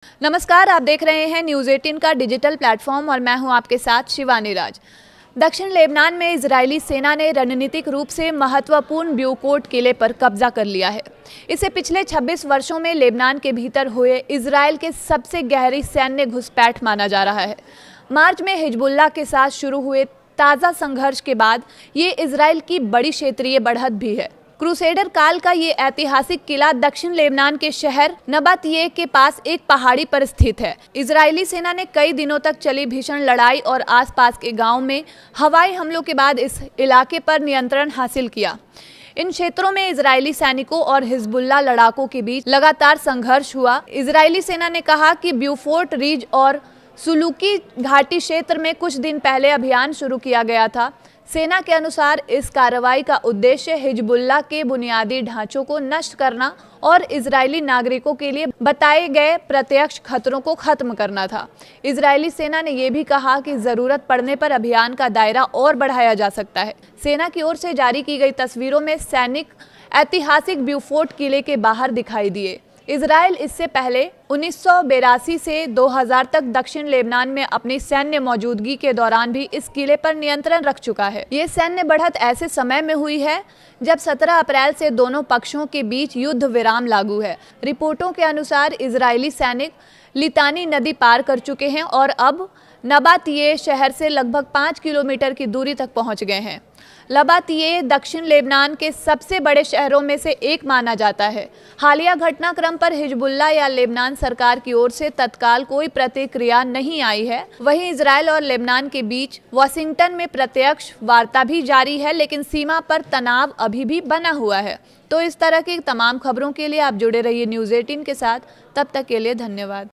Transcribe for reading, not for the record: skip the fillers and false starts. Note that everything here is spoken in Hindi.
नमस्कार, आप देख रहे हैं न्यूज़ 18 का डिजिटल प्लेटफॉर्म और मैं हूं आपके साथ शिवानी राज। दक्षिण लेबनान में इजरायली सेना ने रणनीतिक रूप से महत्वपूर्ण ब्यूकोट किले पर कब्जा कर लिया है। इसे पिछले 26 वर्षों में लेबनान के भीतर हुए इजरायल के सबसे गहरी सैन्य घुसपैठ माना जा रहा है। मार्च में हिजबुल्लाह के साथ शुरू हुए ताज़ा संघर्ष के बाद ये इजरायल की बड़ी क्षेत्रीय बढ़त भी है। क्रूसेडर काल का ये ऐतिहासिक किला दक्षिण लेबनान के शहर नबातिये के पास एक पहाड़ी पर स्थित है। इजरायली सेना ने कई दिनों तक चली भीषण लड़ाई और आसपास के गांव में हवाई हमलों के बाद इस इलाके पर नियंत्रण हासिल किया। इन क्षेत्रों में इजरायली सैनिकों और हिजबुल्लाह लड़ाकों के बीच लगातार संघर्ष हुआ। इजरायली सेना ने कहा कि ब्यूफोर्ट रिज और सुलूकी घाटी क्षेत्र में कुछ दिन पहले अभियान शुरू किया गया था। सेना के अनुसार इस कार्रवाई का उद्देश्य हिजबुल्लाह के बुनियादी ढांचों को नष्ट करना और इजरायली नागरिकों के लिए बताए गए प्रत्यक्ष खतरों को खत्म करना था। इजरायली सेना ने यह भी कहा कि जरूरत पड़ने पर अभियान का दायरा और बढ़ाया जा सकता है। सेना की ओर से जारी की गई तस्वीरों में सैनिक ऐतिहासिक ब्यूफोर्ट किले के बाहर दिखाई दिए। इजरायल इससे पहले 1982 से 2000 तक दक्षिण लेबनान में अपनी सैन्य मौजूदगी के दौरान भी इस किले पर नियंत्रण रख चुका है। ये सैन्य बढ़त ऐसे समय में हुई है जब 17 अप्रैल से दोनों पक्षों के बीच युद्ध विराम लागू है। रिपोर्टों के अनुसार इजरायली सैनिक लितानी नदी पार कर चुके हैं और अब नबातिये शहर से लगभग 5 किलोमीटर की दूरी तक पहुंच गए हैं। नबातिये दक्षिण लेबनान के सबसे बड़े शहरों में से एक माना जाता है। हालिया घटनाक्रम पर हिजबुल्लाह या लेबनान सरकार की ओर से तत्काल कोई प्रतिक्रिया नहीं आई है। वहीं इजरायल और लेबनान के बीच वाशिंगटन में प्रत्यक्ष वार्ता भी जारी है, लेकिन सीमा पर तनाव अभी भी बना हुआ है। तो इस तरह की तमाम खबरों के लिए आप जुड़े रहिए न्यूज़ 18 के साथ। तब तक के लिए धन्यवाद।